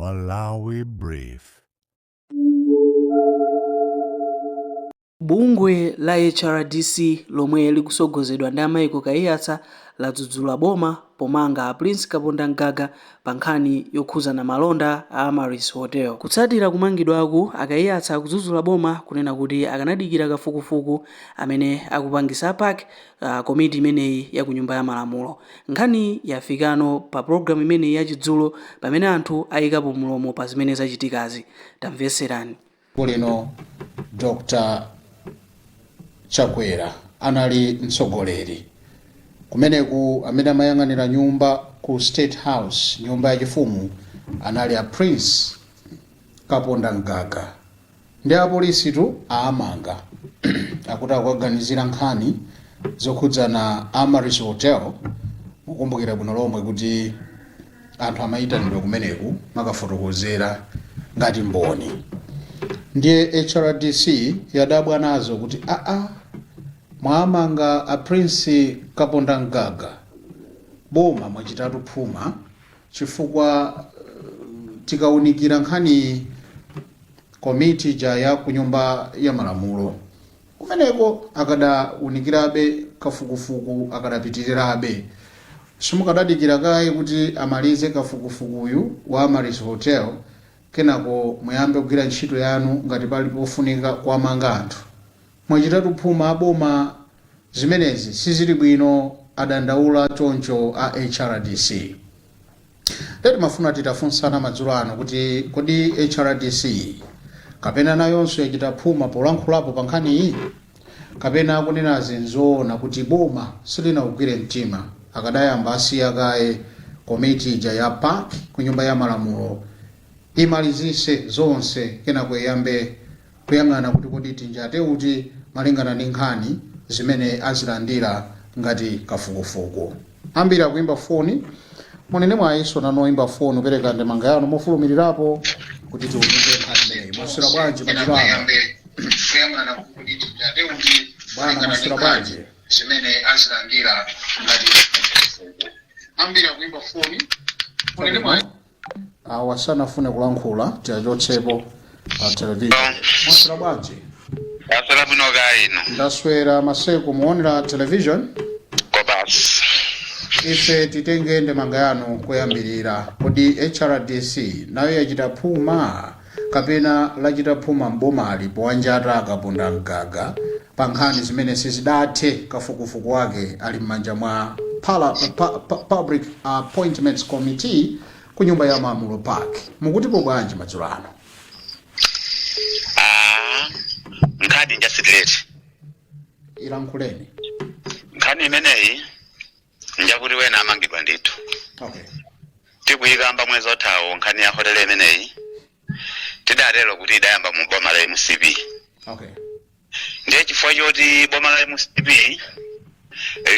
Malawi Brief. Bungwe la HRDC lomwe likusogozedwa ndi Michael Kaiyatsa ladzudzula boma pomanga a Prince Kaponda Mgaga pa nkhani yokhuzana malonda a Amaris Hotel. Kutsatira kumangidwaku, Kaiyatsa akudzudzula boma kunena kuti akanadikira kafukufuku amene akupangisa park komiti imeneyi ya ku nyumba ya malamulo. Nkhani yafikano pa program imeneyi yachidzulo pamene anthu ayikapo mulomo pa zimene zachitikazi. Tamveserani. Kulino Dr. Chakwera anali mtsogoleri kumeneku amene amayang'anira nyumba ku State House, nyumba ya chifumu, anali a Prince Kaponda Mgaga. Ndi apolisi tu aamanga akuti akuganizira nkhani zokhudzana Amaris Hotel. Mukumbukira bwino lomwe kuti anthu amayitanidwa kumeneku makafotokozera ngati mboni. Ndiye HRDC yadabwa nazo kuti mwamanga a Prince Kaponda Mgaga boma mwachitatu phuma chifukwa tikaunikira nkhani komiti ya ku nyumba ya malamulo kumeneko akadaunikirabe kafukufuku akadapitirirabe. Simukadadikira kaye kuti amalize kafukufukuyu wa Amaris Hotel kenako muyambe kugwira ntchito yanu ngati pali pofunika kuamanga anthu. Mwachitatu phuma aboma zimenezi sizili bwino, adandaula choncho a HRDC. Leti mafuna titafunsana madzulo ano kuti kodi HRDC kapena nayonso yachita phuma polankhulapo pa nkhani iyi, kapena kunena zinzoona kuti boma silinawugwire mtima akadayamba asiya kaye komiti ya park ku nyumba ya malamulo imalizise zonse kenako iyambe kuyang'ana kuti kodi tinjate uti malingana ndi nkhani zimene azilandira ngati kafukufuku. Ambiri akuimba foni, munene mwayiso nanoimba foni upereka ndemanga yanu mofulumirirapo kuti tiunike nkhani imeneyi. Mwaswera bwanji pachibwana? Bwana mwaswera bwanji? Zimene azilandira ngati kafukufuku. Ambiri akuimba foni, munene mwayiso wasanafune kulankhula tiachotsepo pa television. Mwaswera bwanji? Asala bwino kaino. Ndaswera maseko muonera television. Kobas. Ife titenge ndemanga yanu kuyambirira. Kodi HRDC nayo yachita phuma kapena lachita phuma mbomali powanjata Kaponda Mgaga pa nkhani zimene sizidathe kafukufuku wake ali m'manja mwa Public Appointments Committee ku nyumba ya malamulo park. Mukutipo bwanji madzulo ano? Nkhani njasitireti. Ilankhuleni. Nkhani imeneyi njakuti wena amangidwa ndithu. Okay. Tikuyikamba mwezi othawu nkhani ya hotel imeneyi. Tidatero kuti idayamba mu boma la MCB. Okay. Ndiye chifukwa choti boma la MCB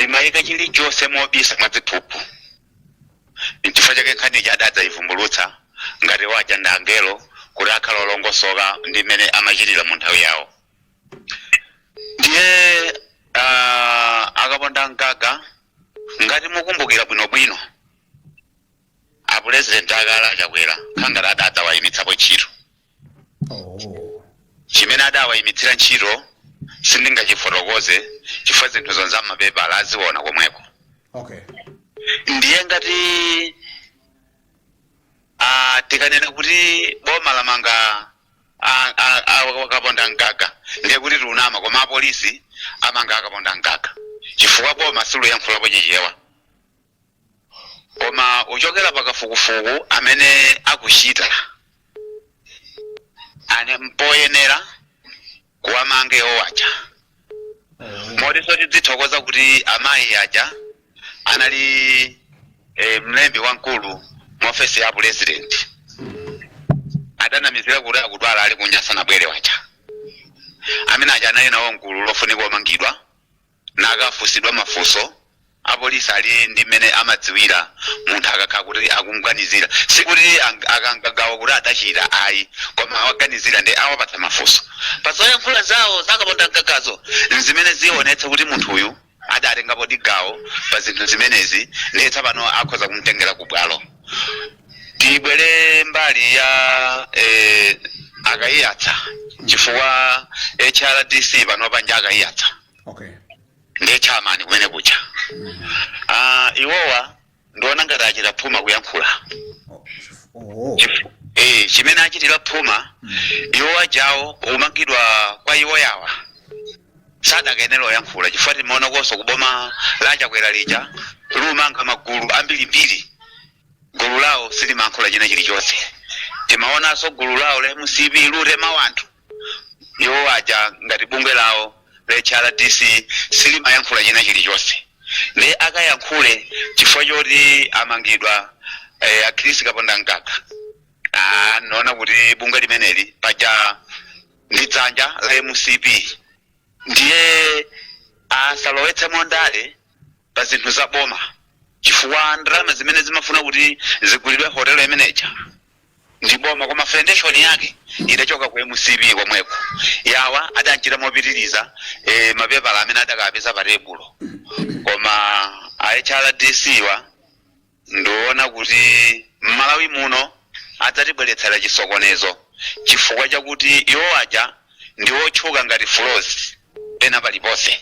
limayika chilichonse mobisa mwaziphuphu. Nchifukwa chake nkhani jadadza ivumbulutsa ngati waja ndangelo kuti akhala olongosoka ndi mmene amachitira mu nthawi yawo. Ndiye Kaponda Mgaga ngati mukumbukira bwinobwino a president akala Chakwera khangati adadza wayimitsapo ntchito. Chimene adawayimitsira ntchito sindingachifotokoze chifukwa zinthu zonse amapepa alaziona komweko. Okay. Ndiye ngati tikanena kuti boma lamanga Kaponda Mgaga ndiye kuti tiunama koma apolisi amanga Kaponda Mgaga chifukwa boma siluyankhulapo chichewa. Koma uchokera pa kafukufuku amene akuchita ane mpoyenera kuwamange owaja. Modiso tizithokoza kuti amayi aja anali mlembi wankulu mu ofesi ya president. Adanamizira kuti akudwala ali kunyasa na bwere wacha. Amene aja anali nawo nkulu lofunika omangidwa nakafusidwa mafunso. Apolisi ali ndi mmene amadziwira munthu akakhala kuti akumganizira. Sikuti akangagawa kuti adachita ayi, koma awaganizira ndi awapatsa mafunso. Pazoyankhula zawo Kaponda Mgagazo zimene zionetsa kuti munthu uyu adatengapo gawo pa zinthu zimenezi ndetsa pano akhoza kumtengera ku bwalo. tibwere mbali ya akayiyatsa chifukwa HRDC pano panja akayiyatsa okay ndi chairman kumene kucha iwowa ndiona ngati achita phuma kuyankhula chimene achitira phuma iwowa jawo umangidwa kwa iwo yawa sadakayenera kuyankhula chifukwa timaona konso kuboma lachakwera lija lumanga magulu ambirimbiri gulu lawo silimankhula china chilichonse timaonanso gulu lawo la MCB lutema wanthu iwo aja ngati bungwe lawo la HRDC silimayankhula china chilichonse ndi akayankhule chifukwa choti amangidwa Chris Kaponda Mgaga naona kuti bungwe limeneli paja ndi dzanja la MCB ndiye asalowetsemo ndale pa zinthu za boma chifukwa ndalama zimene zimafuna kuti zigulidwe hotel manager ndi boma koma foundation yake idachoka ku MCB komweko yawa adanchita mopitiriza mapepala amene adakapeza pa tebulo koma HRDC wa ndiona kuti Malawi muno adzatibweretsera chisokonezo chifukwa chakuti iwo aja ndiwo tchuka ngati flows pena paliponse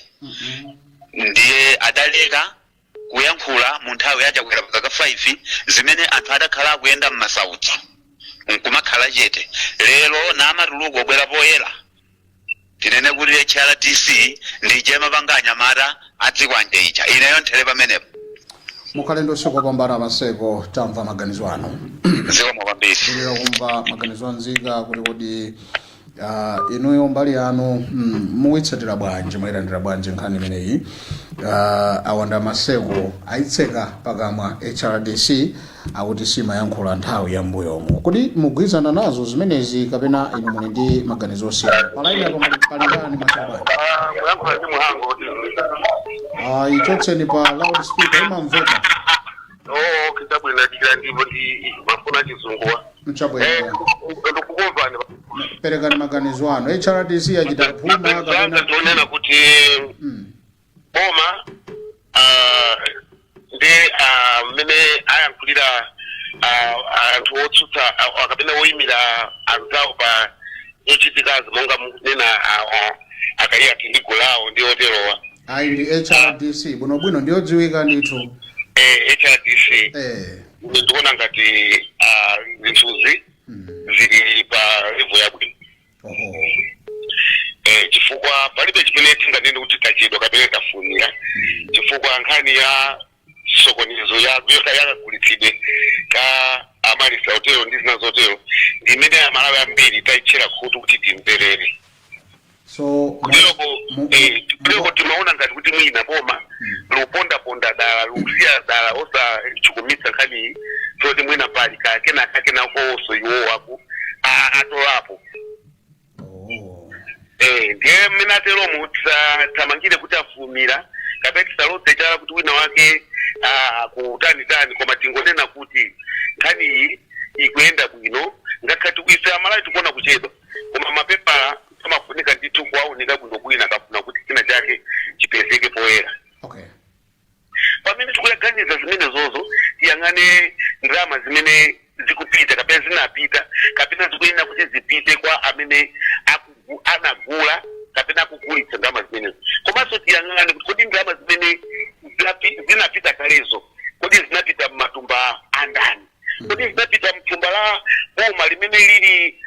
ndiye adaleka kuyankhula mu nthawi yachakwera paka 5 zimene anthu adakhala kuyenda m'masautso nkumakhala chete lero namatuluka obwera poyera tinene kuti HRDC ndi chema panganya mata adzikwanje icha ineyo nthele pamenepo mukhalendo sikopambana maseko tamva maganizo ano zikomo kwambiri lero kumva maganizo anzika kuti kodi inuyo mbali yanu muitsatira bwanji muyilandira bwanji nkhani imeneyi awanda maseko aitseka pakamwa HRDC akuti simayankhula nthawi ya mbuyomo kodi mugwirizana nazo zimenezi kapena inu muli ndi maganizo osiyana palaini apo palingani masabani muyankhula ndi muhango ichotseni pa loudspeaker imamveka kitabwina dikira ndipo ndi mafuna chizunguwa mchabwera ndikukumvani perekani maganizo ano HRDC achita phuma kapena tionena kuti boma ndi mene ayankhulira anthu otsutsa akapena oyimira anthu awo pa echitikazi monga munena akayiyatsa ndi gulu lawo ndi oterowa ayi ndi HRDC bwinobwino ndiyodziwika ndithu HRDC ndikuona ngati zinthuzi zili pa level yabwino chifukwa palibe chimene tinganene kuti tachedwa kapena tafunira chifukwa nkhani ya chisokonezo yakagulitsidwe ka amalisa otero ndi zina zotero ndi imene Amalawi ambiri tayitchera khutu kuti timverere so kuleko timaona ngati kuti mwina boma lupondaponda dala lukusiya dala osachukumitsa nkhani zoti mwina pali kakena koso iwo wako atolapo ndiye mmene ateromu tamangire kuti afumira kapena tisalotse chala kuti wina wake kutanitani koma tingonena kuti nkhani iyi ikuyenda bwino ngakhati kuise Amalawi tikuona kuchedwa koma mapepala amafunika ndithu kuwaunika bwino bwino akafuna kuti china chake chipezeke poyera pamene tikuyaganiza zimene zozo tiyang'ane ndalama zimene zikupita kapena zinapita kapena zikuyenera kuti zipite kwa amene anagula kapena akugulitsa ndalama zimenezo komanso tiyang'ane kuti kodi ndalama zimene zinapita kalezo kodi zinapita m'matumba andani kodi zinapita mthumba la boma limene lili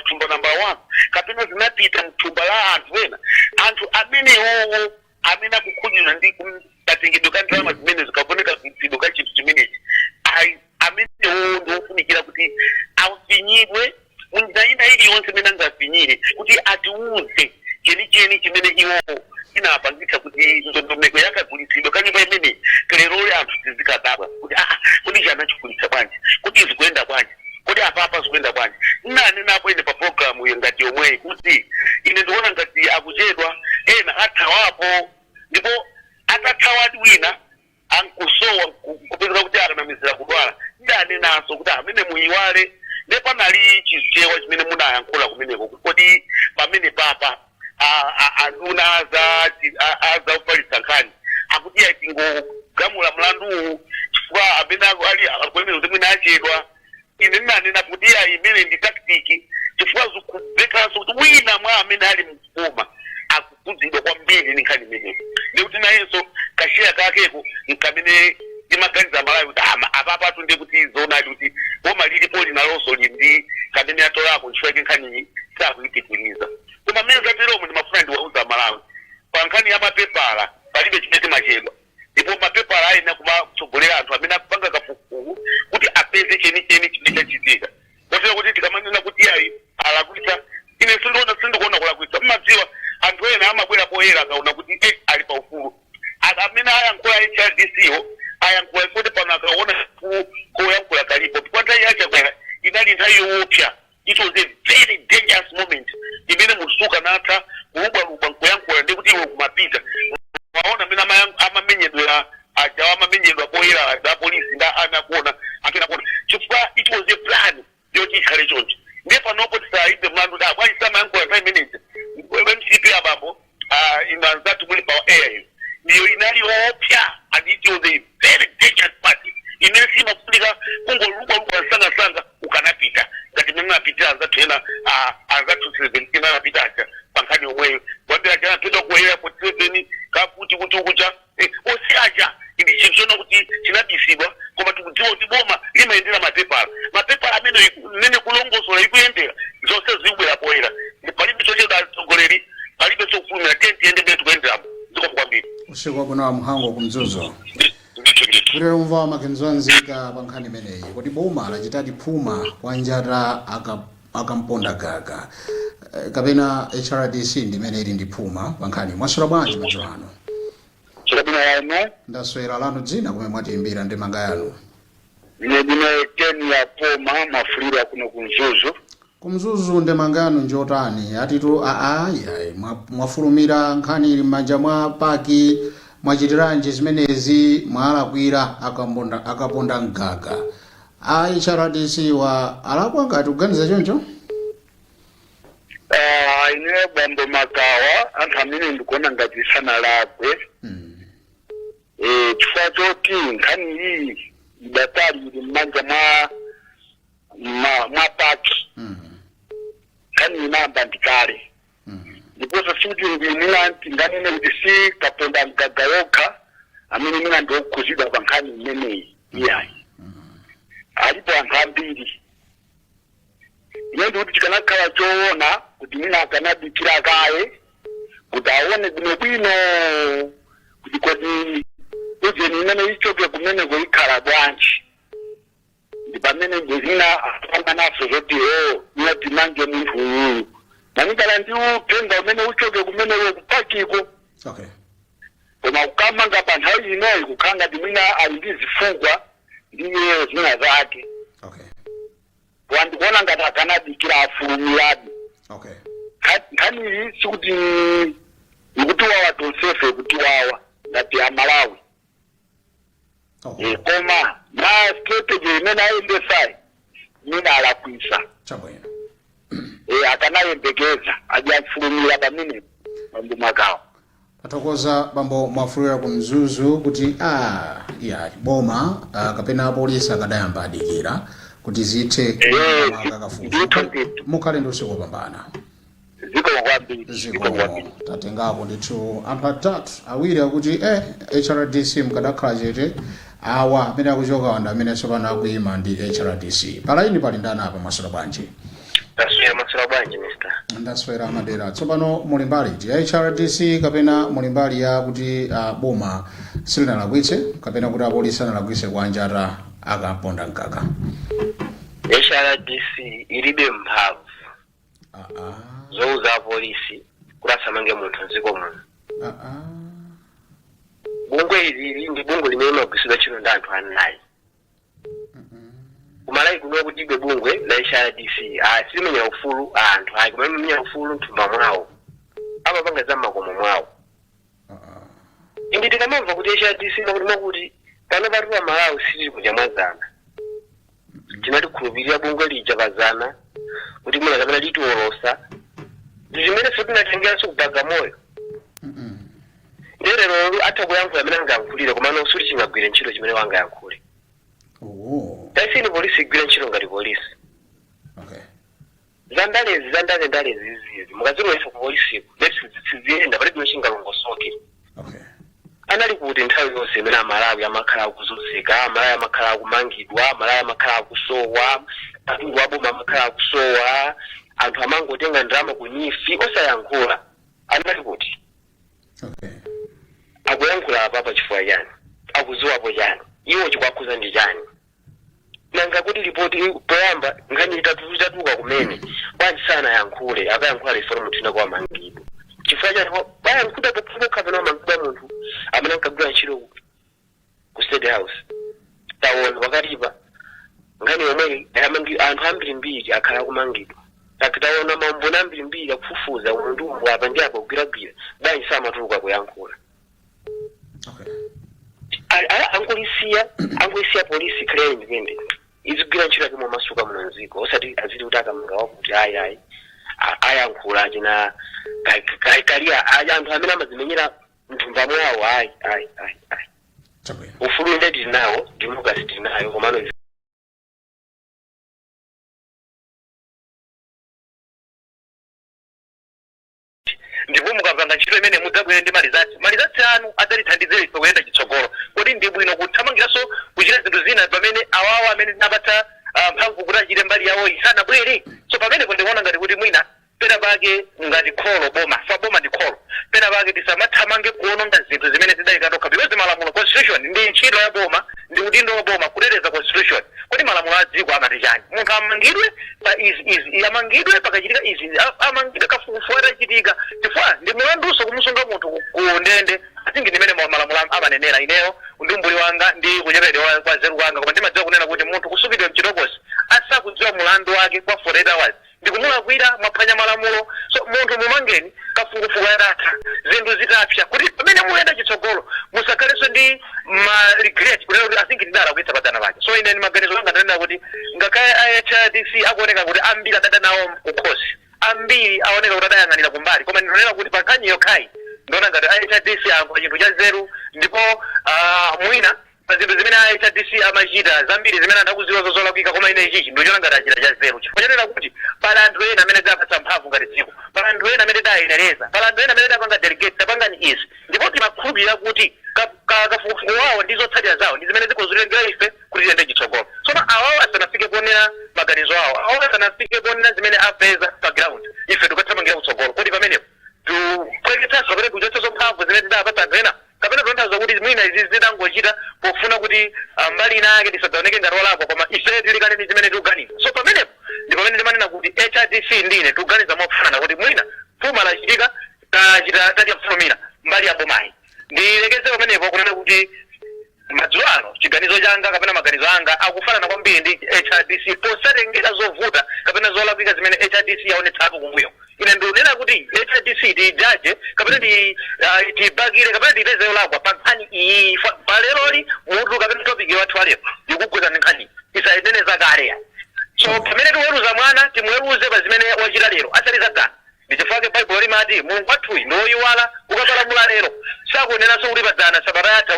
thumba namba 1 kapena zinapita mthumba la anthu ena anthu amenewo amene akukhulira ndi katengedwe ka ndalama zimene zikaoneka kuitsidwe ka chinthu chimenechi amenewo ndiofunikira kuti afinyidwe munjira iliyonse imene angafinyire kuti atiuze chenicheni chimene iwo chinapangitsa kuti ndondomeko yakagulitsidwe ka nyumba imene lero anthu tizikadabwa kuti kodi chanachigulitsa bwanji kuti zikuyenda bwanji kodi apapa zikuyenda bwanji nani napo ine pa programu ngati yomweyi kuti ine ndiona ngati akuchedwa ena athawapo ndipo atathawadi wina ankusowa kupezeka kuti akanamizira kudwala ndani naso kuti amene muyiwale nepanali chichewa chimene munayankhula kumeneko kodi pamene papa anduna aza ufalitsa nkhani akuti atingogamula mlanduwu chifukwa amene ali akulemera kuti mwina achedwa inenani na kudia imene ndi tactic chifukwa zikubeka kuti wina mwa amene ali mfuma akukuzidwa kwambiri ni nkhani imene ndikuti nayenso kashiya kakeko nkamene imaganiza Malawi kuti apapa atunde kuti zona kuti boma lilipo linalonso lindi kamene atolako nchifukwa nkhani sakuyipitiriza koma mmene zatiromo ndi mafuna ndiwauza Malawi pa nkhani ya mapepala palibe chimene machedwa ndipo mapepala ayina kumatsogolera anthu amene akupanga kafukufuku kuti apeze chenicheni chimene chachitika kotero kuti tikamanena kuti ayi alakwitsa ine sindikuona kulakwitsa mmadziwa anthu ena amabwera poyera akaona kuti ali pa ufulu amene ayankhula HRDC ayankhula kuti pano akaona kuyankhula kalipo kwanta yache kwera inali nthawi yoopsa. It was a very dangerous moment imene musuka natha kulubwalubwa nkuyankhula ndi kuti iwe kumapita waona amene amamenyedwera aja amamenyedwa poyera aja polisi nda anakuona apena kuona chifukwa it was a plan yoti ikhale choncho ndipo panopo tisaide mlandu da bwanji samayankhula nthawi imeneyi MCP abambo inanzatu muli pa air niyo inali yoopsa and it was a very dangerous party imene simafunika kungolubwalubwa sanga ukanapita ngati mmene apita anzathu anzathu 17 anapita aja pankhani yomweyo kwambira jana pita kuwera po 7 kakuti kuti ukucha osiaja ndi chinthu chona kuti chinabisidwa koma tikudziwa kuti boma limayendera mapepala amene mmene kulongosola ikuyendera zonse zikubwera poyera palibe chochedwa atsogoleri palibe chokufulumira tiyende mmene tikuyenderapo zikomo kwambiri usiku wabwino mhango kumzuzu kuti umva maganizo anzika pa nkhani imeneyi kuti boma lachitadi phuma kwa njata akamponda gaga kapena HRDC ndimene ili ndi phuma pa nkhani mwaswera bwanji madzulo ano ndaswera lanu dzina kumene mwatiimbira ndi manga yanu ine dine Kenya poma mafulira kuno kumzuzu ndi manga yanu njotani atitu mwafulumira nkhani ili m'manja mwa paki mwachitiranji zimenezi mwalakwira akaponda mgaga HRDC wa alakwa ngati kuganiza choncho ine bambo makawa anthu amene ndikuona ngati sanalakwe chifukwa choti nkhani iyi idatali ili m'manja mwa paki nkhani inamba ndikale ndiposa sikuti ndimuna nganene kuti si kaponda mgaga yokha amene mina ndiokhuzidwa pa nkhani imeneyi iyayi alipo anthu ambiri ine ndikuti chikanakhala choona kuti mina akanadikira kaye kuti aone bwinobwino kuti kodi ujeni imene ichoke kumeneko ikhala bwanji ndi pamene ndizina apanga naso zoti mina timange munthu uyu nanikala ndi utenga umene uchoke kumeneko kupakiko koma kukamanga pa nthawi inoyi kukhala ngati mina ali ndi zifukwa ndiye zina zake wandikuona ngati akanadikira afulumirabi nkhani iyi sikuti ikuti wawa tonsefe kuti wawa ngati amalawi koma na strategy imene ayendesai mina alakwisa akanayembekeza ajafulumira pamene bambo makawa athokoza bambo mwafulira kumzuzu kuti boma kapena polisi akadayamba adikira kuti zithe mukhale ndi usiku wopambana zikomo tatengako ndithu anthu atatu awiri akuti HRDC mkadakhala chete awa amene akuchoka wanda amene tsopano akuyima ndi HRDC palaini pali ndani apa maswera bwanji ndaswera madera tsopano muli mbali ya HRDC kapena muli mbali ya kuti boma silinalakwitse kapena kuti apolisi analagwitse kwa njata akaponda mgaga HRDC ilibe mphamvu zouza polisi kulasamange munthu mdziko muno bungwe ili ndi bungwe limene limagwisidwa ntchito ndi anthu anayi kumalawi kuno kuti ibe bungwe la HRDC silimenya ufulu anthu ayi koma limenya ufulu mthumba mwawo amapanga za makomo mwawo indi tikamamva kuti HRDC nakuti pano patuwa Malawi sitili kudya mwazana tinatikhulupirira bungwe lija pazana kuti muna kapena litiwolosa zimene sitinatengeraso kubaga moyo lero atha kuyankhula amene angayankhulire komano suli chingagwire ntchito chimene wangayankhule Oh. Taisini polisi igwira ntchito ngati polisi. Okay. Zandale zizi. Mukaziro ife ku polisi. Let's ziyenda pali bino chingalongosoke. Okay. Anali kuti nthawi yonse imene amalawi amakhala akuzunzika, amalawi amakhala akumangidwa, amalawi amakhala akusowa, katundu waboma amakhala akusowa, anthu amangotenga ndalama kunyifi osayankhula. Anali kuti Okay. akuyankhula apa chifukwa chani, akuziwapo chani, iwo chikwakuza ndi chani. Nanga kuti ripoti poyamba nkhani itatuka kumene bwanji sana yankhule akayankhula reform mutina kwa mangidwa. Chifukwa chani bayankhula pophuka pano mangidwa munthu amene ankagwira ntchito ku State House. Taona wakatipa nkhani yomwe anthu ambirimbiri akhala kumangidwa. Takitaona maumboni ambirimbiri akufufuza munthu apa ndi apa kugwiragwira bwanji samatuluka kuyankhula. Okay. Angulisiya polisi clear independent. Izigwira ntchito yake mumasuka muno mdziko osati azili kuti akamangawa kuti ayi ayankhula china kalia anthu amene amazimenyera mthumba mwawo ayi. Chabwino. Ufulu ndi tinawo, democracy tinayo komano ndipo mukapanga ntchito imene mudzabwere ndi malizatsi anu adzalithandizire ife kuyenda chitsogolo kodi ndi bwino kuthamangiranso kuchita zinthu zina pamene awawo amene tinapatsa mphamvu kuti achite mbali yawo isanabwere. So pamenepo ndikuona ngati kuti mwina pena pake ngati kholo boma ndi kholo pena pake tisamathamange kuononga zinthu zimene tidayika tokha because malamulo constitution ndi ntchito ya boma ndi udindo wa boma kuteteza constitution. Kodi malamulo a dziko amati chani, munthu amangidwe pa izi amangidwe pakachitika izi amangidwe kafukufuku atachitika chifukwa ndi mulanduso kumusunga munthu ku ndende. Atingi ndimene malamulo amanenera. Ineyo ndi umbuli wanga ndi kunyepedwa kwa zeru wanga koma ndimadziwa kunena kuti munthu kusungidwa mchitokosi asakudziwa mulandu wake kwa 48 hours ndikumulakwira mwaphwanya malamulo. So munthu mumangeni kafukufuku atatha zinthu zitapsa kuti pamene muyenda chitsogolo musakhalenso ndi ma regret kuti asingi ndidala kuitsa padana pake. So ine maganizo anga ndanena kuti ngakhale HRDC akuoneka kuti ambiri adada nawo kukhosi ambiri aoneka kuti adayang'anira kumbali koma ndinonena kuti pankhanyi yokhayi ndona ngati HRDC ankhola chinthu cha zeru ndipo mwina pa zinthu zimene HRDC amachita zambiri zimene anthu akuziwa zolakwika koma ine ichichi ndichona ngati achita cha zeru chifukwa chanena kuti pali anthu ena amene zapatsa mphamvu ngati dziko, pali anthu ena amene dayenereza, pali anthu ena amene dapanga delegate tapangani izi ndipo timakhulupirira kuti kafukufuku wawo ndi zotsatira zawo ndi zimene zikozulengera ife kuti tiyende chitsogolo. Tsono awawo asanafike kuonera maganizo awo, awawo asanafike kuonera zimene apeza pa ground ife tikathamangira kutsogolo. Kodi pamenepo tupweketanso kapena kuchotsazo mphamvu zimene tidapatsa anthu ena kapena tonthauza kuti mwina izi zidangochita pofuna kuti mbali ina yake tisadzaoneke ngati walakwa koma ife tilikane ndi zimene tikuganiza. So pamenepo ndi pamene ndimanena kuti HRDC ndine tikuganiza mofanana kuti mwina phuma lachitika tatiyafulumira mbali ya bomayi. Ndilekeze pamenepo kunena kuti madzulo ano chiganizo changa kapena maganizo anga akufanana kwambiri ndi HRDC posatengera zovuta kapena zolakwika zimene HRDC yaonetsapo kumbuyo. Ine ndinena kuti HRDC tijaje kapena tibagire kapena tipeze olakwa pa nkhani iyi paleloli mutu kapena topic wathu walero ikugweza ndi nkhani isayeneneza kale. So pamene tiweruza mwana timuweruze pa zimene wachita lero asalizagana. Ndichifake Bible limati Mulungu wathuyi ndoyiwala ukapalamula lero sakuoneranso kuti padzana sabata yatha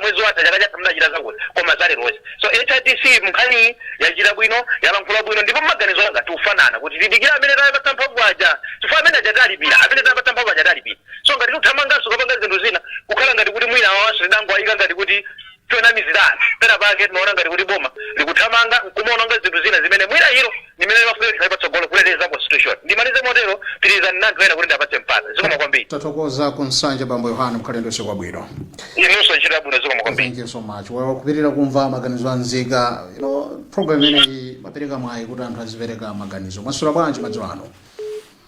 mwezi watha chaka chatha mnachita zakuti koma zalerozi. So HRDC mnkhani yachita bwino yalankhula bwino ndipo maganizo anga tiufanana kuti tidikira amene tapatsa mphamvu aja chifukwa amene ajatalipira amene tapatsa mphamvu ajatalipira. So ngati tikuthamanganso kapanga zinthu zina kukhala ngati kuti mwina awawanso tidangowayika ngati kuti tona mizirani pena pake tinaona ngati kuti boma likuthamanga nkumaononga zinthu zina zimene mwina hilo nimene mafuyo tikhali patsogolo kuleteza constitution. Ndimalize motero tirizani nanthu ena kuti ndapatse mpata zikoma kwambiri. Tathokoza kunsanja bambo Yohana mkhalendo kwabwino. Inunso ntchito yabwino zikoma kwambiri. Thank you so much. Kupitira kumva maganizo anzika program ineyi mapereka mwayi kuti anthu azipereka maganizo. Mwaswera bwanji madzulo ano?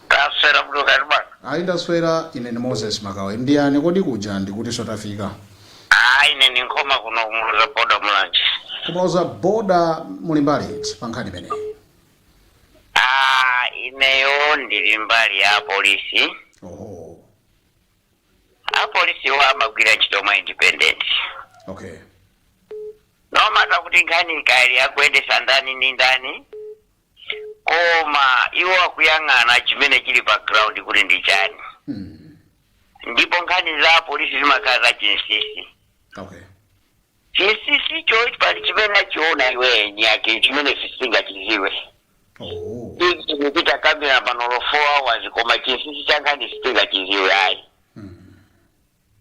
Taswera bwino kani bwana. Ayi ndaswera. Ine ndi Moses Makawe. Ndiyani kodi kuja ndikuti sotafika? Ine ni nkhoma kuno kumuloza boda mulanje. Kumuloza boda muli mbali pankhani imene? Ineyo ndili mbali ya polisi. Oh. Polisi wa amagwira ntchito mwa independent. Okay. Nomata kuti nkhani kaili akuyendesa ndani ndi ndani koma iwo akuyang'ana chimene chili background kuti ndi chani. Ndipo nkhani za polisi zimakhala za chinsisi. Okay. Sisi cho pali chimene chiona iwe nyake chimene sisingachiziwe. Nimepita kamera pano 4 hours koma chisisi changa ni sisingachiziwe ayi.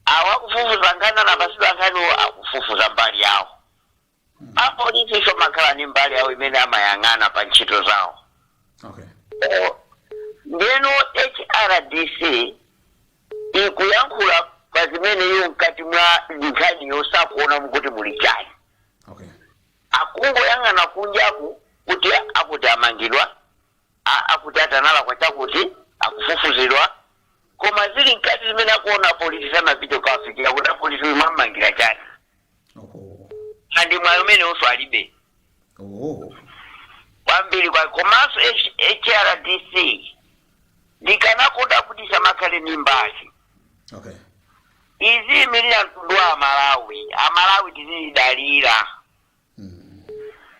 Awakufufuza ngana na basiba ngani akufufuza mbali yao. Apolisi so makala ni mbali yao imene amayang'ana pa ntchito zawo. Okay. Ndeno HRDC ikuyankhula pa zimene iyo mkati mwa nkhani yosakuona mukuti muli chani. Okay. Akungoyang'ana kunjaku kuti akuti amangidwa, akuti atanala kwa chakuti akufufuzidwa, koma zili mkati zimene akuona polisi samapita ukawafikira kuti polisi umamangira chani. Andi mwayo mene oso alibe. Wambili kwa komanso HRDC ndikanakoda kuti samakhale ni mbali. Okay. Izi milina mtundu wa Amalawi tizidalira.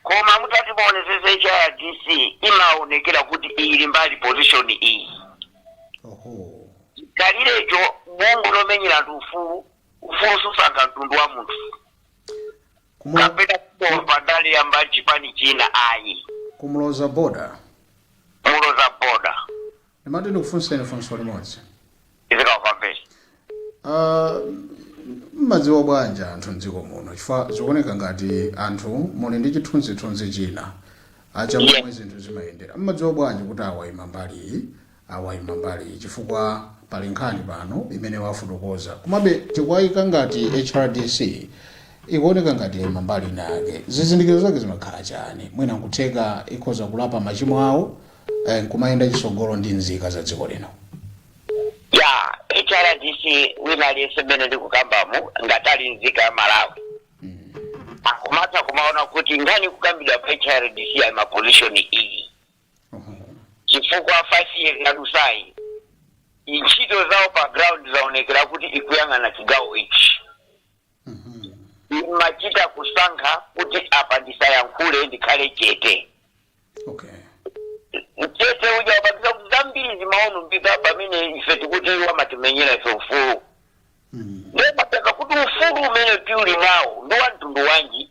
Koma mutati muonesese HRDC imaonekera kuti ili mbali position iyi. Kalilecho bongo lomenyera ufulu susanga mtundu wa muntu. Kapeta kwa dali ya mbaji pani china ayi. Kumuloza boda. Kumuloza boda. Nimati ndikufunseni funso limodzi. Izika wapambesi. Madziwa bwanja anthu mdziko muno chifukwa zikuoneka ngati anthu muli ndi chithunzithunzi china acha momwe zinthu zimayendera. Madziwa bwanja kuti awayima mbali chifukwa pali nkhani pano imene wafotokoza. Komabe tikuwayika ngati HRDC ikuoneka ngati mambali nake. Zizindikiro zake zimakhala chani? Mwina nkutheka ikhoza kulapa machimo awo nkumayenda chisogolo ndi nzika za dziko lino. Ya, HRDC wina liyesemene ndi kukambamu ngatali nzika ya Malawi. Akumata kumaona kuti ngani kukambidwa pa HRDC ya maposition iyi. Chifukwa 5 years na dusai. Inchito zao pa ground zaonekera kuti ikuyang'ana chigawo ichi. Machita kusankha kuti apa ndisayankhule ndikhale chete. Okay. Chete uja wabakisa kuzambiri zimaonu mpika pamine ife tikuti iwa matimenyera ife ufuru. Ndio mataka kuti ufuru umene piuli nao ndowa mtundu wanji.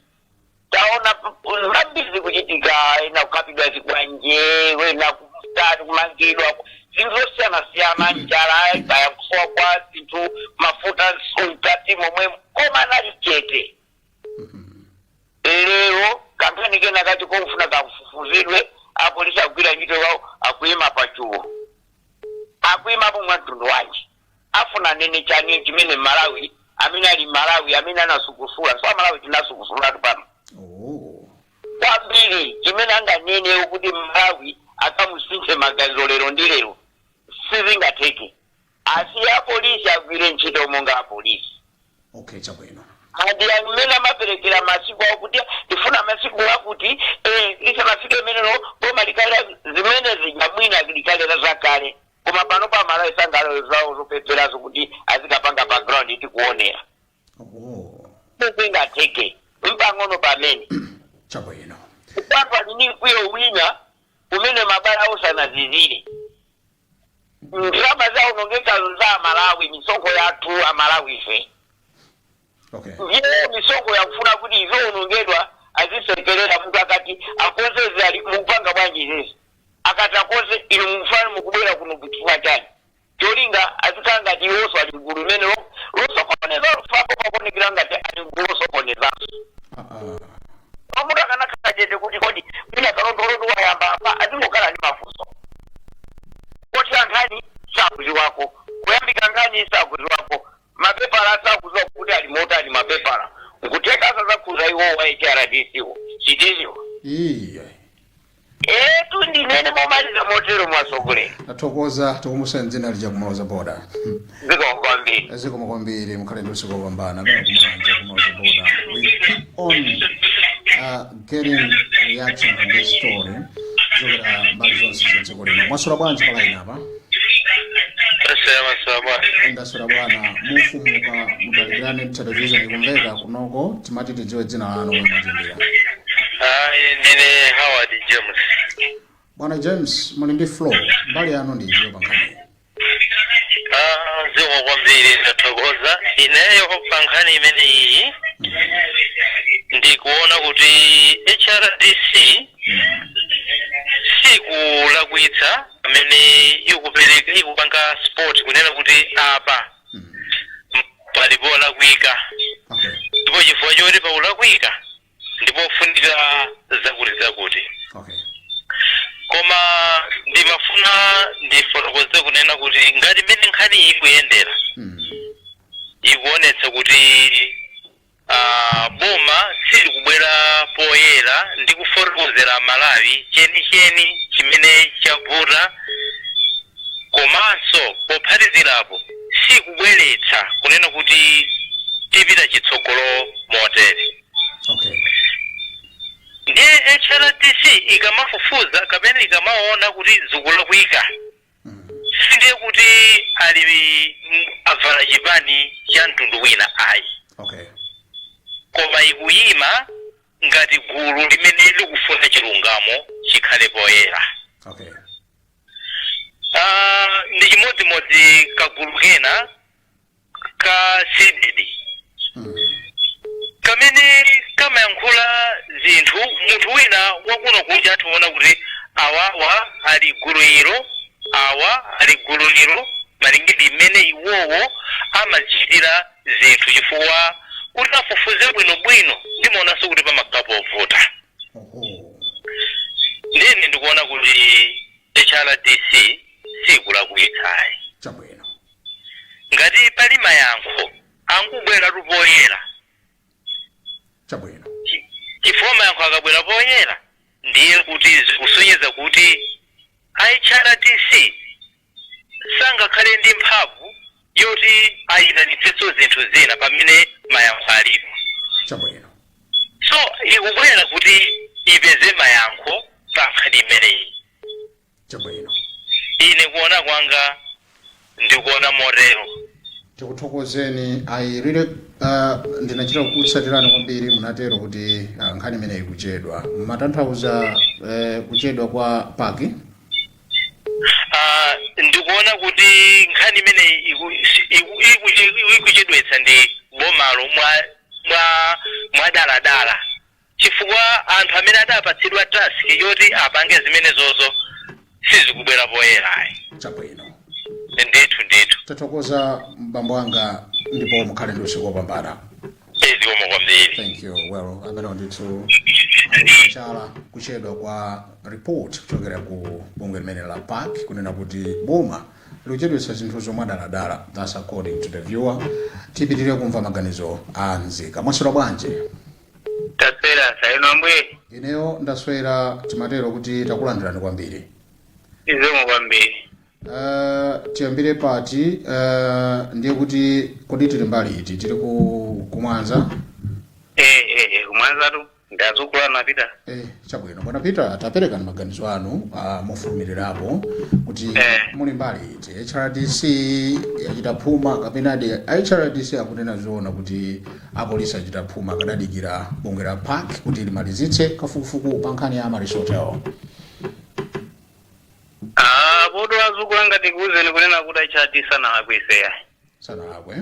Taona zambiri kuchitika ina ukapidwa zikwanje, wena kustatu kumangidwa. Zinzosiana siyama njala, kaya kufuwa kwa situ, mafuta sultati momwe koma nali chete. Lero kampeni kena kati kufuna kufufuzidwe apolisi akugwira ntchito zawo akuyima pachuwo. Akuyima po mtundu wanji. Afuna nene chani chimene Malawi, amene ali Malawi, amene anasukusula. So Malawi tinasukusula pano. Kwambiri chimene anganene ukuthi Malawi akamusinthe maganizo lero ndi lero sizingatheke. Asiya polisi agwire ntchito monga polisi. Okay, chabwino. Andi amene amaperekera masiku akuti tifuna masiku akuti lisanafike meneno boma likale zimene zinyamwina likalera zakale koma pano pa Malawi sangalo zawo zopeperazo kuti azikapanga background itikuonera. Sizingatheke mpang'ono pamene. Chabwino. Kupatwa nini kuyo wina umene mabala usanazizire. Ndrama za unongeka za Malawi misongo yatu Malawi ife. Okay. Yeye misongo ya kufuna kuti izo unongedwa azisekelera mtu akati akoze zali mupanga bwanji zezi. Akatakoze ili mfano mukubera kuno kuchuma chani. Jolinga azikanga di oso aliguru mene oso koneza fako pakonekira ngati aliguru oso koneza. Omuntu akana kajete kuti kodi mina kalondolodo wayamba apa azingokala ni mafuso. Koti angani sakuzi wako. Kuyambika ngani sakuzi wako. Mapepala sakuzi kuti ali mota ali mapepala. Nkuteka sasa kuza iwo wa HRDC wo. Sitizio. Tundi nene momaliza motero mwasogole. Nathokoza tukumusa nzina lija kumauza boda. Ziko mkwambiri mkhalendo usiku wapambana. Kumauza boda. We keep on getting reaction on this story. Zogera mbali zonse zitsiko lino. Mwasura bwanji pala ina hapa? Ndasura bwana mufumuka mudalirane television ikumveka kunoko timati tidziwe dzina lanu mwematimbira. Nine Howard James. Bwana James, muli ndi flow. Mbali yanu ndi iyo pankhani. Ziko kwambiri ndathokoza. Ineyo pankhani imene iyi ndikuona kuti HRDC sikulakwitsa amene ikupanga sport kunena kuti apa palipo lakwika ndipo chifukwa choti paulakwika ndipo funika zakuti koma ndimafuna ndifotokoze kunena kuti ngati mmene nkhani ikuyendera ikuonetsa kuti boma sili kubwera poyera ndi kufotokozera Malawi chenicheni chimene chavuta komanso pophatizirapo sikubweretsa kunena kuti tipita chitsogolo motere. Ndiye HRDC ikamafufuza kapena ikamaona kuti zikulakwika sindiye kuti ali avala chipani cha mtundu wina ayi. Koma ikuyima ngati gulu limene likufuna chilungamo chikhale poyera. Ndi chimodzimodzi kagulu kena ka CDD kamene kamayankhula zinthu munthu wina wakuno kunja ationa kuti awawa ali gulu ilo awa ali gulu lilo malingidi mmene iwowo amachitira zinthu chifukwa kuti afufuze bwinobwino ndimaonanso kuti pamagapo ovuta. Ndine ndikuona kuti HRDC sikulakwitsayi. Ngati pali mayankho angubwera poyera chifukwa mayankho akabwera poyera ndiye kuti zikusonyeza kuti HRDC sangakhale ndi mphamvu yoti ayitanitsenso zinthu zina pamene mayankho alipo. So ikubwera kuti ipeze mayankho pa nkhani imeneyi. Ine kuona kwanga ndikuona motero. Tikuthokozeni ayirire ndinachita kutsatirana kwambiri munatero kuti nkhani imeneyi kuchedwa matanthauza kuchedwa kwa paki. Ndikuona kuti nkhani imeneyi ikuchedwetsa ndi bomalo mwa daladala chifukwa anthu amene adapatsidwa task yoti apange zimene zozo sizikubwera poyera. Ndithu tathokoza mbambo wanga ndipo mukhale ndi usiku wopambana. Zikomo kwambiri. Thank you. Well, amene ndithu chala kuchedwa kwa report kuchokera ku bungwe limene la park kunena kuti boma likuchedwetsa zinthu zomwe daladala. That's according to the viewer. Tipitirire kumva maganizo a nzika. Mwaswera bwanji? Taswera saino mbwe. Ineyo ndaswera timatero kuti takulandirani kwambiri. Zikomo kwambiri. Tiyambire pati ndiye kuti kodi tili mbali iti tili ku Mwanza. Kumwanza tu ndazukula napita. Chabwino bwana Peter tapereka maganizo anu mofulumirirapo kuti muli mbali iti HRDC yachita phuma kapena HRDC akunena zoona kuti apolisi achita phuma kadadikira bungwe la park kuti limalizitse kafukufuku pa nkhani ya maresort yawo. Bodo azukula ngati kuuzeni kunena kuti HRDC sanalakwiseya. Sanalakwe?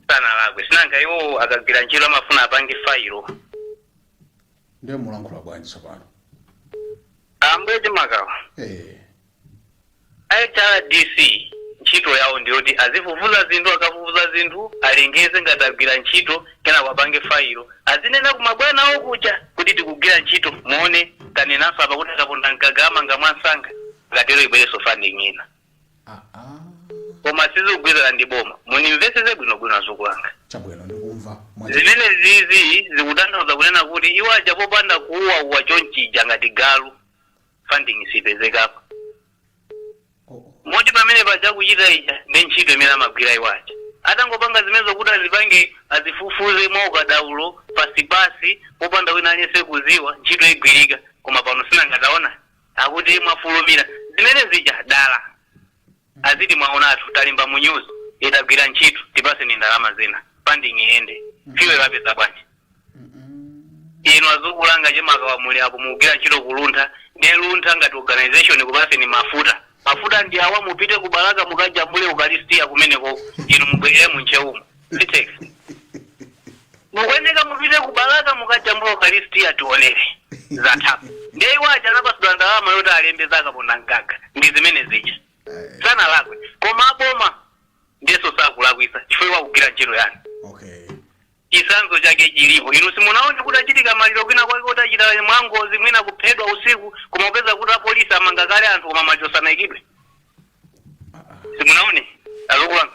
Sanalakwe. Sinanga iwo akagwira ntchito amafuna apange failo. Ndiye mulankhula bwanji tsopano? Ambweje magawa. HRDC ntchito yawo ndiyoti azifufuza zinthu akafufuza zinthu alengeze ngati agwira ntchito kena kwapange failo. Azinena kumabwana awo kucha kuti tikugwira ntchito muone kanenanso apa kuti akaponda mkagama ngamwansanga. Ngatero ibwereso funding ina. Koma sizikugwira ndi boma. Munimvesese bwino azukulanga. Chabwino ndikumva. Zimene zizi zikutanthauza kunena kuti iwo aja popanda kuwa chonchija ngati galu funding sipezekapo. Moti pamene paja kuchita ija ndi ntchito imene amagwira iwaja. Atangopanga zimene zokuti azipange azifufuze mwa ukadaulo pasipasi popanda wina aliyense kuziwa ntchito igwirika koma pano sinangataona akuti mwafulumira zimene zija dala azidi mwaonatu talimba mu news itagwira ntchito tipase ni ndalama zina funding iende fiwe kapeza bwanji. Ino azukulanga chemakawa muli apo mugwira ntchito kuluntha ndi luntha ngati organization kupase ni mafuta ndi awa mupite kubalaka mukajambule ukalistia kumeneko ino mubwerere mu ncheumo. Litex mukweneka mupite kubalaka mukajambula ukaristiya tionere zathapo ndiye wacha napasudwa ndalama yoti alembe zakapona mgaga ndi zimene zija sana lakwe koma aboma ndiyeso sakulakwisa chifukwa kugwira ntchito yani. Okay. Chisanzo chake chilipo inu simunaone kuti achitika maliro kwina kwake kuti achita mwangozi mwina kuphedwa usiku kumapeza kuti apolisi amanga kale anthu koma machosana ikidwe simunaone azokulanga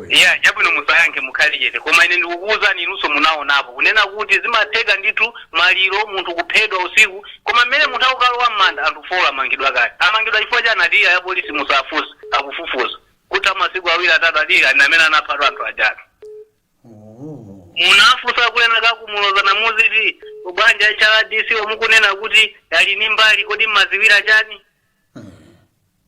yeah chabwino musayankhe mukhale chete koma ine ndikukuwuzani inunso munaonapo kunena kuti zimatheka ndithu maliro munthu kuphedwa usiku koma mmene munthu akukalowa m'manda anthu fola amangidwa kale amangidwa chifukwa chani atiya ya polisi musafusa akufufuza kuti amasiku awiri atatu atiya amene anaphedwa anthu ajatu munafusa kulena kakumuloza namuziti ubanja cha DC omukunena kuti ali ni mbali kodi maziwira chani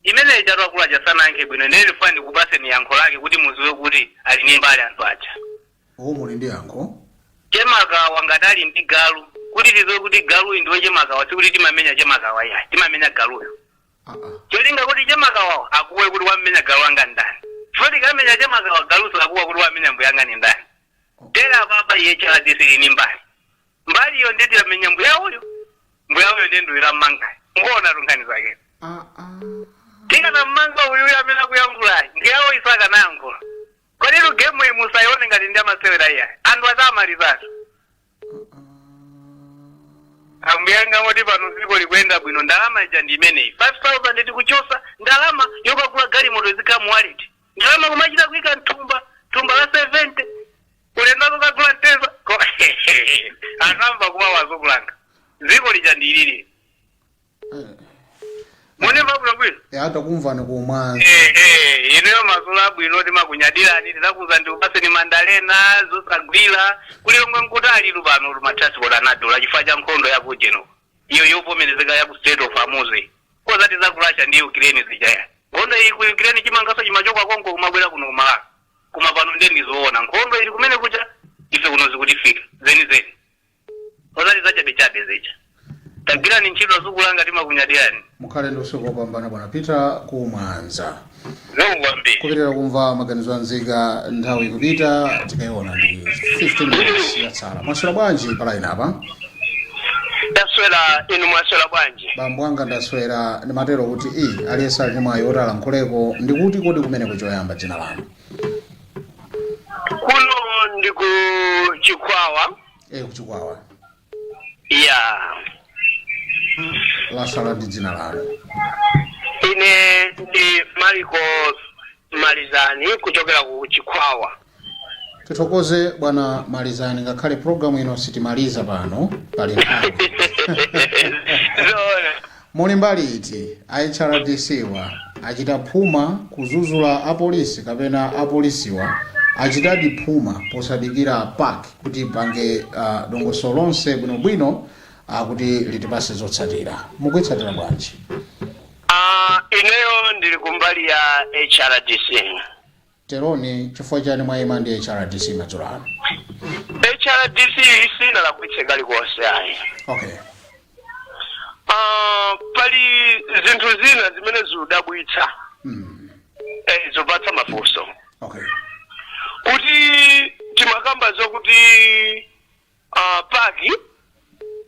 imene ijatwa kula jasana yanke bwino ndele fani kupase ni yankho lake kuti muziwe kuti ali ni mbali anthu aja muli ndi yankho chemaka wangatali ndi galu kuti tizoe kuti galu ndiwe chemaka wasi kuti timamenya chemaka waya timamenya galuyo cholinga kuti chemaka wawo akuwe kuti wamenya galu anga ndani chifukwa kamenya chemaka wa galu sakuwa kuti wamenya mbuyanga ni ndani tera baba yecha DC ni mbali yo ndeti amenya mbuya uyo ndiye ndoira manga ngona rungani zake tinga na manga uyu amena kuyangula ngeyawo isaka nango kodi lu game musayone ngati ndi amasewera iya andu azamalizatu ambuyanga moti pano ziko likwenda bwino ndalama ija ndi imeneyi 5000 nditi kuchosa ndalama yokagula gali moto zikamu wallet ndalama kumachita kuika ntumba la 70 ulenda kukagula nteza anamba kuwa wazokulanga ziko lija ndilili mune mabula bwino hata kumvana kumwanza ineyo mazula bwino timakunyadira ni tizakuza ndi upase ni mandalena zosagwira kuli yomwe nkutali lupano lumatasi kola nadola chifukwa cha nkhondo ya kujeno iyo yovomerezeka ya ku state of amuzi koza tizakulasha ndi Ukraine zijaya nkhondo iyi ku Ukraine chimangaso chimachokwa konko kumabwera kuno kumalaka kuma pano ndizoona nkhondo ili kumene kucha ife kuno zikutifika zeni koza tizachabe zija tagira ni ntchito zukulanga timakunyadirani mukhale ndi usiku wopambana bwana Peter kumwanza zongwambi kupitira kumva maganizo anzika nthawi kupita tikayiona ndi 15 minutes yatsala mwaswera bwanji palaini apa ndaswera inu mwaswera bwanji bambo anga ndaswera ndimatero kuti aliyense ali mwayi oti alankhuleko ndikuti kodi kumene kuchoyamba dzina lanu kuno ndi ku Chikwawa kuchikwawa lasala ndi dzina lanu ine ndi Mariko Malizani kuchokera ku Chikwawa tithokoze bwana Malizani ngakhale programu ino sitimaliza pano pali nthawi muli mbali iti HRDC achita phuma kuzuzula apolisi kapena apolisiwa achitadi phuma posadikira park kuti pange dongosolo lonse bwinobwino kuti litipase zotsatira mukuitsatira bwanji ineyo ndili kumbali ya HRDC teroni chifukwa chani mwayima ndi HRDC madzulano HRDC isina la kuitsegali konse ayi okay pali zinthu zina zimene zidabwitsa zopatsa mafunso okay kuti timakamba zokuti paki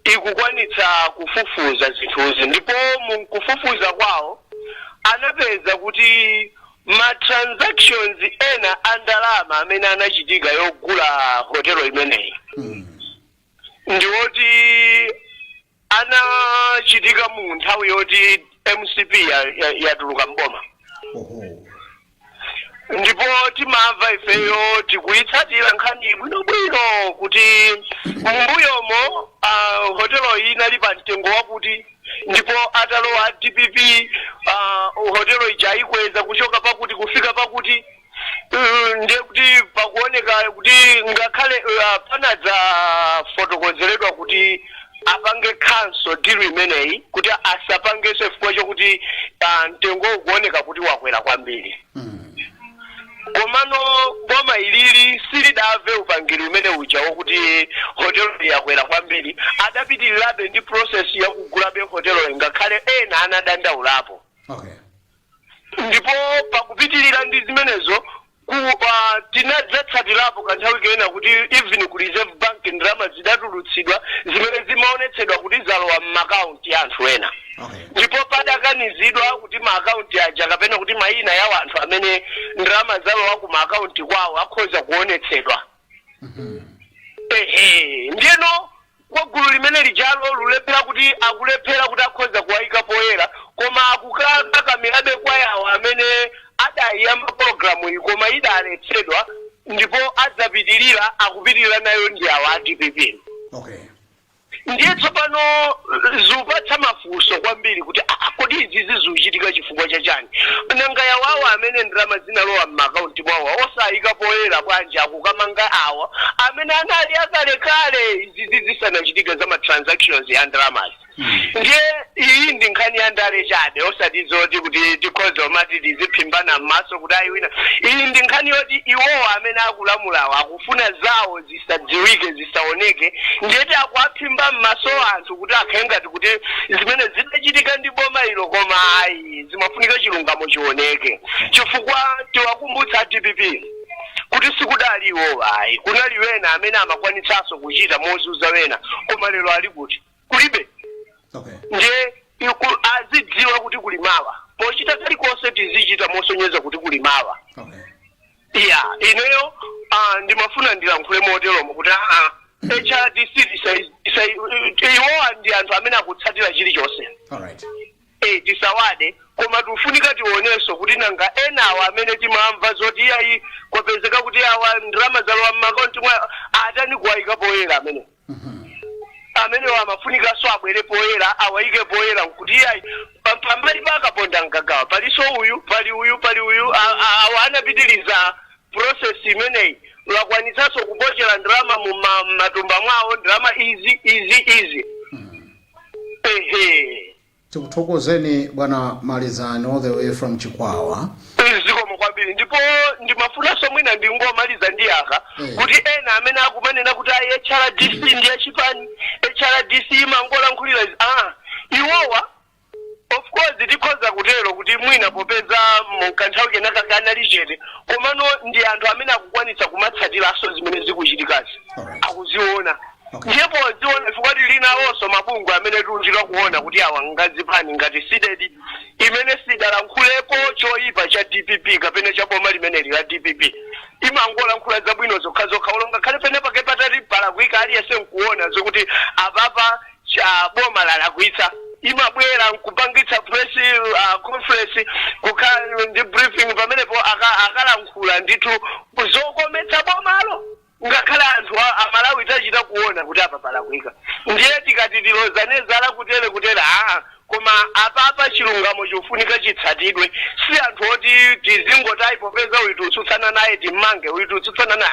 ikukwanitsa kufufuza zinthuzi ndipo mukufufuza kwawo anapeza kuti ma transactions ena andalama amene anachitika yogula hotelo imeneyi ndiwoti anachitika mu nthawi yoti MCP yatuluka mboma ndipo timamva ifeyo tikuyitsatira nkhani bwinobwino kuti mumbuyomo hotelo iyi inali pa mtengo wakuti ndipo atalowa DPP hotelo ija ikweza kuchoka pakuti kufika pakuti ndiye kuti pakuoneka kuti ngakhale panadza fotokozeredwa kuti apange cancel deal imeneyi kuti asapangenso chifukwa chokuti mtengo ukuoneka kuti wakwera kwambiri komano boma ilili silidave upangiri umene uja wokuti hotelo yakwera kwambiri adapitirirabe ndi process yakugulabe hotelo ngakhale ena anadandaulapo okay ndipo pakupitirira ndi zimenezo tinadzatsatirapo kanthawi kena kuti even ku Reserve Bank ndalama zidatulutsidwa zimene zimaonetsedwa kuti zalowa m'makaunti ya anthu ena. Ndipo padakanizidwa kuti maakaunti aja kapena kuti mayina ya anthu amene ndalama zalowa ku maakaunti kwawo akhoza kuonetsedwa. Ndiyeno kwa gulu limene lijalo lulephera kuti akulephera kuti akhoza kuwayika poyera koma akukakamirabe kwa yawo amene adayamba programu iyi koma idaletsedwa ndipo adzapitirira akupitirira nayo ndi awo a DPP. Ndiye tsopano zupatsa mafunso kwambiri kuti kodi izi zizuchitika chifukwa chachani nanga yawawo amene ndalama zinalowa m'makaunti mwawo osayika poyera bwanji akukamanga awa amene anali akalekale izi zisanachitika za transactions ya ndalamazi. Ndiye iyi ndi nkhani ya ndale chabe osati zoti kuti tikhoza umati tiziphimbana m'maso kuti ayi wina. Iyi ndi nkhani yoti iwowo amene akulamulawo akufuna zawo zisadziwike zisaoneke ndiyeti akuaphimba m'maso anthu kuti akhale ngati kuti zimene zidachitika ndi boma ilo koma ayi zimafunika chilungamo chioneke chifukwa tiwakumbutsa DPP kuti sikudali iwo ayi kunali wena amene amakwanitsanso kuchita mozunza wena koma lero ali kuti kulibe. Ndiye azidziwa kuti kulimawa pochita kalikonse tizichita mosonyeza kuti kulimawa. Ineyo ndimafuna ndilankhule moteromo kuti HRDC iwowa ndi anthu amene akutsatira chilichonse. Tisawade koma tufunika tionenso kuti nanga enawa amene timamva zoti iyayi kwapezeka kuti awa ndalama zalowa m'makaunti mwa atani kuwayika poyera amene. Amene amafunika so abwere poyera awayike poyera kuti iyayi pambali pakaponda mgagawa paliso uyu pali uyu awa anapitiriza process imeneyi lakwanitsanso kupochera ndalama mu matumba mwawo ndalama izi. Tikuthokozeni bwana Malizani all the way from Chikwawa. Zikomo kwambiri ndipo ndimafunanso mwina ndingomaliza ndiyaka kuti ena amene akumanena kuti ayi HRDC ndi achipani HRDC mangolankhulira iwowa of course tikhoza kutero kuti mwina popeza mukanthawi kenaka kanali chete komano ndi anthu amene akukwanitsa kumatsatiraso zimene zikuchitikazi akuziona. Ndipo ziona chifukwa linawonso mabungwe amene tunjira kuona kuti awa ngazipani ngati sidedi imene sidalankhulepo choyipa cha DPP kapena cha boma limeneli la DPP imangolankhula zabwino zokhazokha olonga khale pene pake patati palakwika aliyense nkuona zokuti apapa cha boma lalakwitsa imabwera nkupangitsa press conference kukhala ndi briefing pamenepo akalankhula ndithu zokometsa bomalo ngakhala anthu amalawi tachita kuona kuti apa palakwika. Ndiye tikati tilozane zala kutere koma apapa chilungamo chofunika chitsatidwe si anthu oti tizingotayi popeza uyu tsutsana naye timmange uyu tsutsana naye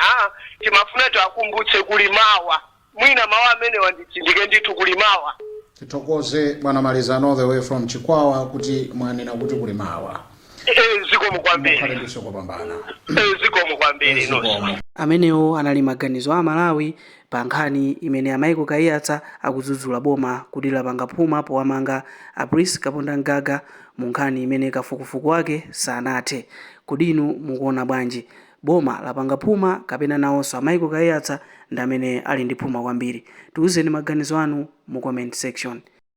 timafuna tiwakumbutse kulimawa mwina mawu amene wanditsindike ndithu kulimawa. Tithokoze bwana Malizani all the way from Chikwawa kuti mwanena kuti kulimawa. Zikomo kwambiri. Zikomo kwambiri noso. Amenewo anali maganizo a Malawi pa nkhani imene amayiko kaiyatsa akudzudzula boma kuti lapanga phuma powamanga a Brice Kaponda Ngaga mu nkhani imene kafukufuku wake sanathe. Kodi inu mukuona bwanji? Boma lapanga phuma kapena nawonso amayiko kaiyatsa ndi amene ali ndi phuma kwambiri? Tiwuzeni maganizo anu mu comment section.